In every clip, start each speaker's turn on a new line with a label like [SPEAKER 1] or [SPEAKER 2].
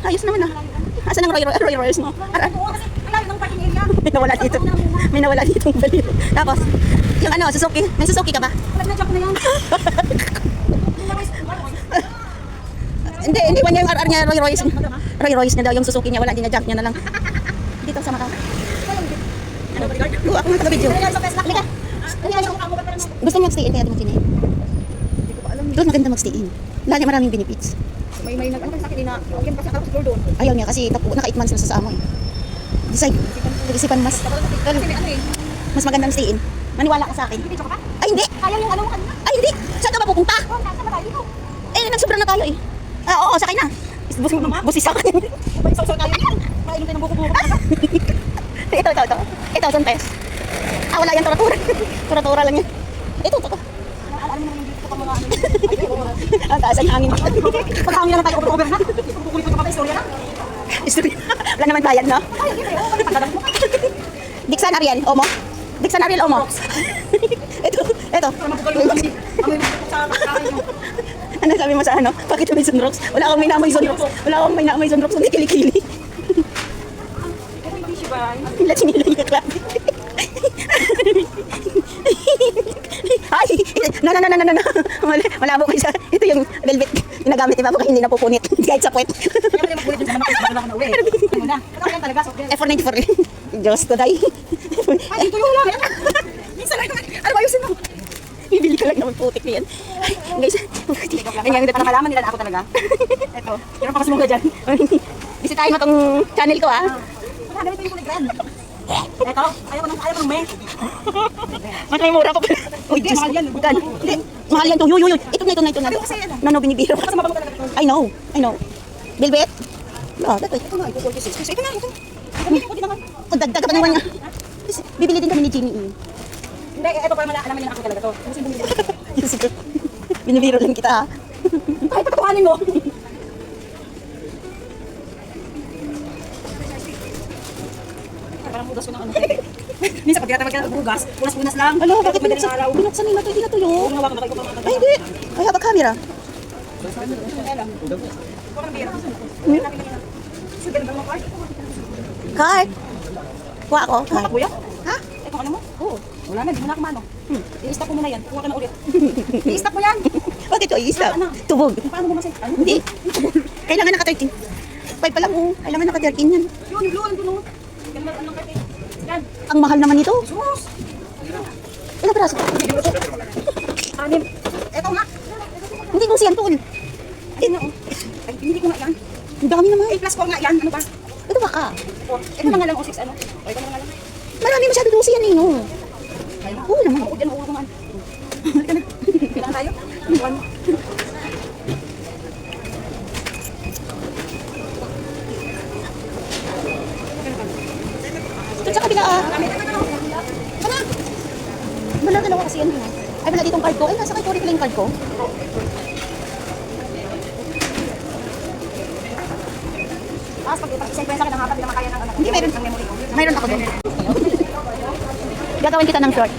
[SPEAKER 1] Ayos naman ah. Asan ang Roy Royce mo? May nawala dito. May nawala ditong baliw. Tapos, yung ano, Suzuki. May Suzuki ka ba? Hindi pa niya yung RR niya, Roy Royce. Roy Royce na daw yung Suzuki niya. Wala, hindi niya junk niya na lang. Dito sa Macau. Ako nga taga-video. Halika. Gusto mo mag-stay in kaya di mag-stay? Doon maganda mag-stay in. Lagi maraming benefits.
[SPEAKER 2] May ano kasi sa akin na okay kasi ako siguro doon.
[SPEAKER 1] Ayaw niya kasi naka 8 months na sa amo eh. Decide. Pag-isipan mas. Mas magandang stay in. Maniwala ka sa akin. Ay hindi.
[SPEAKER 2] Kaya yung ano mo kanina.
[SPEAKER 1] Ay hindi. Saan ka ba pupunta?
[SPEAKER 2] Saan ba tayo dito?
[SPEAKER 1] Eh nagsobra na tayo eh. Oo, sakay na. Busis sa akin.
[SPEAKER 2] Isa tayo yan. Mainom tayo ng buko-buko.
[SPEAKER 1] Ito. Ito, Santes. Wala yan, tura-tura. Tura-tura lang yan. Ito.
[SPEAKER 2] Alam mo naman dito pa mga ano.
[SPEAKER 1] Ang taas ang hangin.
[SPEAKER 2] Pag hangin na tayo over na. Kukulit ko pa pa istorya na.
[SPEAKER 1] Istorya. Wala naman bayad, no?
[SPEAKER 2] Ay, hindi tayo. Pagkakalang mo.
[SPEAKER 1] Dixon Ariel, Omo. Dixon Ariel, Omo. Ito.
[SPEAKER 2] Para mapukayo kami. Amoy mo sa kakain mo.
[SPEAKER 1] Ano sabi mo sa ano? Bakit may sunrocks? Wala akong may naamoy sunrocks. Wala akong may naamoy sunrocks. Hindi kilikili.
[SPEAKER 2] Ito yung tissue ba?
[SPEAKER 1] Pila sinila yung kaklase. Ay! Na. Malabo ko isa. Ito yung velvet. Ginagamit ni Papa kaya hindi napupunit. Kahit sa puwet.
[SPEAKER 2] Kaya pala magulit yung sa manok. Wala ka na uwi. Ano na? Ano yan talaga?
[SPEAKER 1] F494. Diyos ko, day.
[SPEAKER 2] Ay, ito yung lang. Minsan lang. Ano ba ayusin mo?
[SPEAKER 1] Bibili ka lang naman putik na yan. Ay, guys.
[SPEAKER 2] Ay, para malaman nila na ako talaga. Ito. Meron pa kasi muna dyan.
[SPEAKER 1] Bisitahin mo tong channel ko, ah.
[SPEAKER 2] Wala, ganito yung kuligan. Ito. Ayaw ko ng me.
[SPEAKER 1] Mas may mura ko pala. Uy,
[SPEAKER 2] Hindi,
[SPEAKER 1] Diyos.
[SPEAKER 2] mahal yan.
[SPEAKER 1] Bukan. Hindi. Mahal yan to. Yuy. Ito na. No, binibiro.
[SPEAKER 2] Kasi mabango talaga ito.
[SPEAKER 1] I know. Bilbet? No, that way.
[SPEAKER 2] Ito nga, ito 46. Kasi ito nga, ito. Ito din naman.
[SPEAKER 1] O, dagdag pa naman niya. Bibili din kami ni Jimmy.
[SPEAKER 2] Hindi, ito para malaman nila ako talaga to. Kasi bumili.
[SPEAKER 1] Diyos ko. Binibiro lang kita, ha.
[SPEAKER 2] Ay, patuhanin mo. Parang bugas ko ng ano. Minsan pag tinatamad ka ng bugas, punas-punas lang.
[SPEAKER 1] Ano, bakit
[SPEAKER 2] madaling araw?
[SPEAKER 1] binuksan nila ito? Hindi na tuyo.
[SPEAKER 2] Kung hawakan na kayo ko
[SPEAKER 1] Ay, hindi. I have a camera. Card. Kuha ako.
[SPEAKER 2] Kuha ka, kuya?
[SPEAKER 1] Ha?
[SPEAKER 2] Ito ano mo? Oo. Wala na, di mo na kumano. I-stop mo muna yan. Kuha ka na ulit. I-stop mo yan.
[SPEAKER 1] Bakit ito? I-stop.
[SPEAKER 2] Ano?
[SPEAKER 1] Tubog.
[SPEAKER 2] Paano mo masay? Ano?
[SPEAKER 1] Hindi. Kailangan naka-13. 5 pa lang, oh. Kailangan naka-13 yan.
[SPEAKER 2] Yun, yung blue, ano? Ganda, anong karte? Yan.
[SPEAKER 1] Ang mahal naman ito.
[SPEAKER 2] Sus!
[SPEAKER 1] Ilang piraso?
[SPEAKER 2] Anim. Ito nga.
[SPEAKER 1] Hindi kung siyan, tol.
[SPEAKER 2] Ay, na, oh. Ay, hindi ko nga yan.
[SPEAKER 1] Ang dami naman.
[SPEAKER 2] Ay, plus 4 nga yan. Ano ba?
[SPEAKER 1] Ito baka.
[SPEAKER 2] 4. Ito na nga lang, o 6, ano? O, ito na nga lang.
[SPEAKER 1] Marami masyado dosi yan, eh, no? Oo naman.
[SPEAKER 2] Oo, dyan, uulo nga. Halika na. Kailangan tayo. One.
[SPEAKER 1] Ito sa kabila, ah. Tara. Dalawa kasi yan, ha? Ay, wala ditong card ko. Ay, nasa kay Tori pala yung card ko.
[SPEAKER 2] Tapos pag-isay ko yan sa akin, ang hapad, hindi naman kaya ng ano.
[SPEAKER 1] Hindi, meron.
[SPEAKER 2] Ang memory ko.
[SPEAKER 1] Mayroon ako doon. Gagawin kita ng short.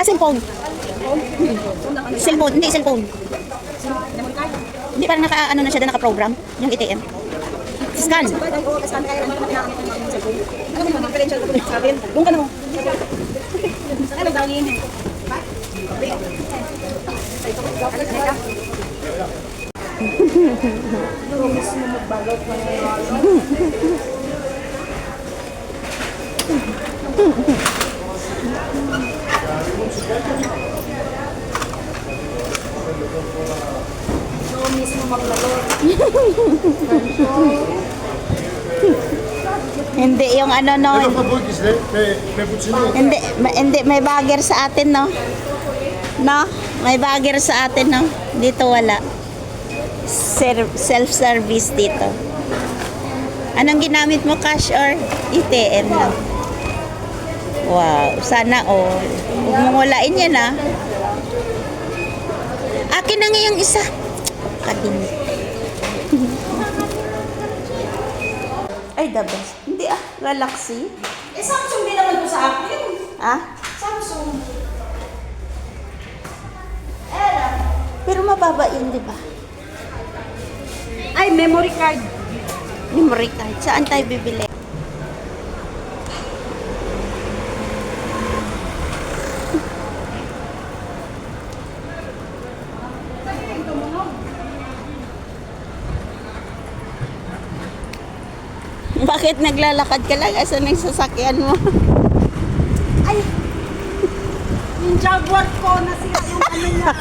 [SPEAKER 1] Cellphone. Cellphone, hindi cellphone. Hindi, parang naka, ano na siya, naka-program, yung ATM. Scan.
[SPEAKER 2] Doon ka na mo. Ano gawin? Mismo maglaro.
[SPEAKER 1] Hindi, yung ano, no. Hindi, may bagger sa atin, no. No? May bagger sa atin, no. Dito wala. Self-service dito. Anong ginamit mo, cash or ATM lang? Wow, sana all. Huwag mong walain yan, ah. Akin na nga yung isa. Kading. Ay, the best. Hindi ah, Galaxy.
[SPEAKER 2] Eh, Samsung din naman po sa akin.
[SPEAKER 1] Ah?
[SPEAKER 2] Samsung.
[SPEAKER 1] Pero mababa yun, di ba?
[SPEAKER 2] Ay, memory card.
[SPEAKER 1] Memory card. Saan tayo bibili? Bakit naglalakad ka lang? Asan ang sasakyan mo?
[SPEAKER 2] Ay! Yung Jaguar ko, nasira yung ano niya.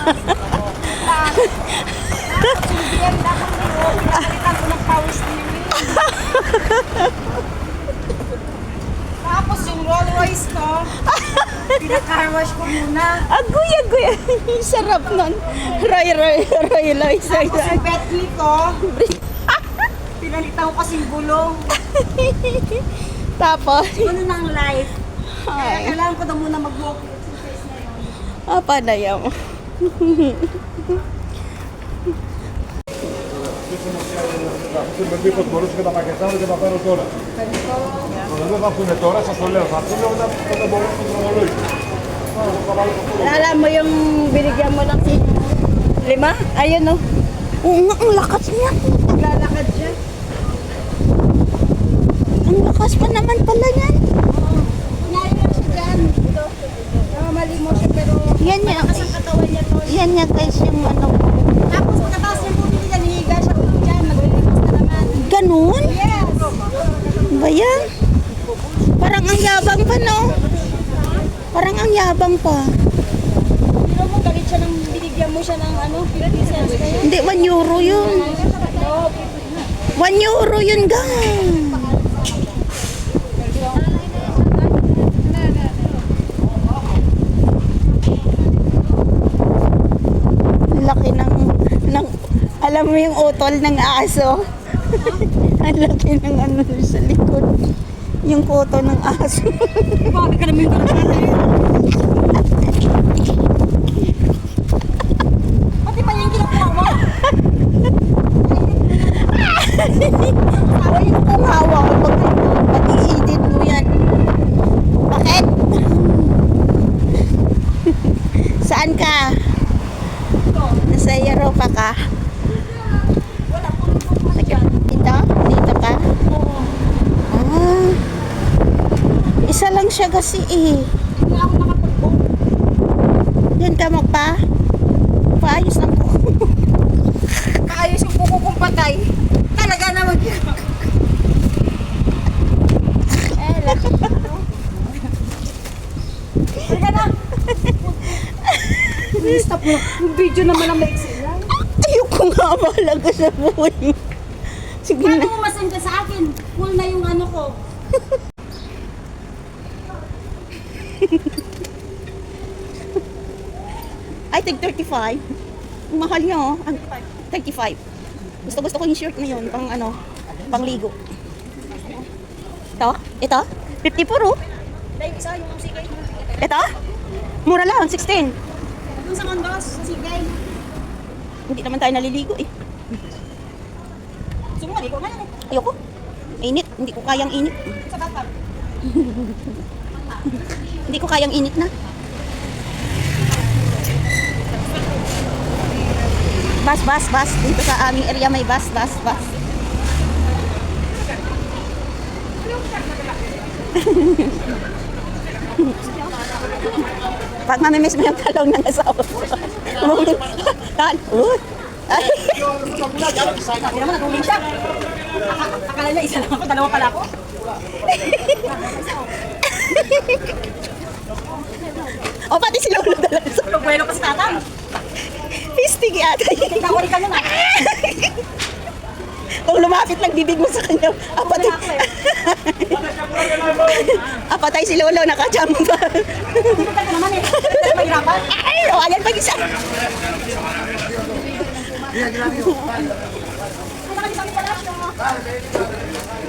[SPEAKER 2] Sumbiyan, dapat ko. Pinapalitan ko ng power steering. Tapos yung Rolls Royce ko, pinaka-car wash ko muna.
[SPEAKER 1] Agoy, agoy. Sarap nun. Roy.
[SPEAKER 2] Tapos yung Bentley ko, pinalitan ko kasing gulong.
[SPEAKER 1] Tapos,
[SPEAKER 2] Ano na ang life? Kaya
[SPEAKER 1] ay,
[SPEAKER 2] kailangan ko na muna mag-walking exercise na yun.
[SPEAKER 1] panaya mo.
[SPEAKER 3] Στην παιδί πως μπορούσε και τα πακετάμε και τα φέρω τώρα. Δεν θα έρθουν τώρα, σας το λέω. Θα έρθουν όταν θα μπορέσουν το δρομολόγιο.
[SPEAKER 1] Alam mo yung binigyan mo ng 5? Ayun o. Oo nga, ang lakas niya.
[SPEAKER 2] Naglalakad siya.
[SPEAKER 1] Ang lakas pa naman pala niyan.
[SPEAKER 2] Kunyari lang siya dyan. Mali mo siya pero
[SPEAKER 1] Yan niya.
[SPEAKER 2] malakas ang katawan niya to.
[SPEAKER 1] Yan niya guys yung ano.
[SPEAKER 2] Tapos pagkatapos niya bumili niya, nihiga siya ulit dyan. Maglilimas na naman.
[SPEAKER 1] Ganun?
[SPEAKER 2] Yes!
[SPEAKER 1] Ba yan? Parang ang yabang pa no? Parang ang yabang pa.
[SPEAKER 2] Pero mo galit siya nang binigyan mo siya ng ano, 50 cents kaya.
[SPEAKER 1] Hindi, 1 euro yun. 1 euro yun gang. Laki ng alam mo yung utol ng aso. Ang laki ng ano sa likod. Yung koto ng aso.
[SPEAKER 2] Bakit ka naman yung Pati pa yung kinukuha mo.
[SPEAKER 1] Awa yung kumawa pag i-edit mo yan. Bakit? Saan ka? Nasa Europa ka? Dito? Dito ka? Ah. Isa lang siya kasi eh.
[SPEAKER 2] Hindi ako nakapag-book.
[SPEAKER 1] Yan ka magpa? Paayos ng kuko.
[SPEAKER 2] Kaayos yung kuko kong patay. Talaga naman yun. Halika na. Stop mo. Yung video naman ang maiksi lang.
[SPEAKER 1] Ayoko nga malaga sa buhay. Sige
[SPEAKER 2] Paano
[SPEAKER 1] na.
[SPEAKER 2] mo masend ka sa akin? Full na yung ano ko.
[SPEAKER 1] Ay, tag 35. Ang mahal niya oh. 35. Gusto ko yung shirt na yun. Pang ano, pang ligo. Ito? Ito? 54 oh.
[SPEAKER 2] Dahil isa yung sigay.
[SPEAKER 1] Ito? Mura lang, 16.
[SPEAKER 2] Doon sa Condos, sa sigay.
[SPEAKER 1] Hindi naman tayo naliligo eh.
[SPEAKER 2] Gusto mo maligo ngayon eh.
[SPEAKER 1] Ayoko. Init. Hindi ko kayang init.
[SPEAKER 2] Sa bathtub.
[SPEAKER 1] Hindi ko kayang init na. Bus. Dito sa aming area may bus. Pag mamimiss mo yung talong ng asawa mo. Tan. Ay.
[SPEAKER 2] Sabi naman, natulog siya. Akala niya isa lang ako, dalawa pala ako.
[SPEAKER 1] O pati si Lolo dalawa.
[SPEAKER 2] Pagbuelo pa si tatang.
[SPEAKER 1] Fisting yata.
[SPEAKER 2] Nakawali ka nun ah.
[SPEAKER 1] Kung lumapit lang bibig mo sa kanya, apatay. Apatay si Lolo, nakachamba.
[SPEAKER 2] Pumunta ka naman eh. Mahirapan.
[SPEAKER 1] Ay, rawalan pag isa.
[SPEAKER 2] Ay, nakalisang pala siya.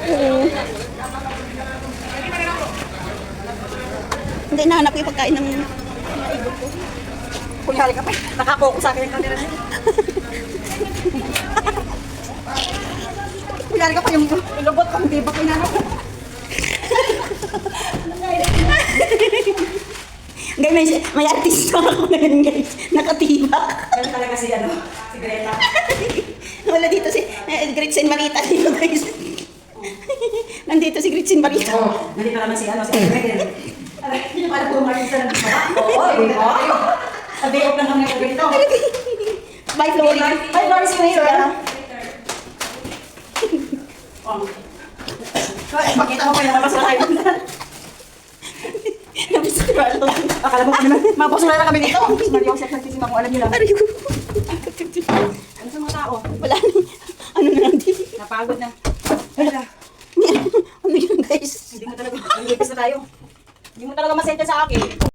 [SPEAKER 1] Oo. Hindi, nahanap ko yung pagkain ng ibon ko.
[SPEAKER 2] Kunyari ka pa. Nakapoko sa akin yung camera niya. Kunyari ka pa yung lubot ko. Hindi ba pinanap?
[SPEAKER 1] Guys, may artista ako ngayon, guys. Nakatibak.
[SPEAKER 2] Yan talaga si si Greta.
[SPEAKER 1] Wala dito si Gretchen Marita dito, guys. Nandito si Gretchen Marita.
[SPEAKER 2] Nandito naman si si Greta. Hindi para pumalit sa nandito. Oo, di ba? Sabi ko lang kami dito.
[SPEAKER 1] Bye, Florida.
[SPEAKER 2] Bye, Florida. See you later. Pakita mo pa yung mabasura tayo.
[SPEAKER 1] Nabisira lang.
[SPEAKER 2] Akala mo kami na, mabasura na kami dito. Mario, siya nagsisimba kung alam niyo lang.
[SPEAKER 1] Ariyo.
[SPEAKER 2] Ano sa mga tao?
[SPEAKER 1] Wala na. Ano na lang din.
[SPEAKER 2] Napagod na. Wala.
[SPEAKER 1] Ano yun, guys?
[SPEAKER 2] Hindi mo talaga, hindi na tayo. Hindi mo talaga masenta sa akin.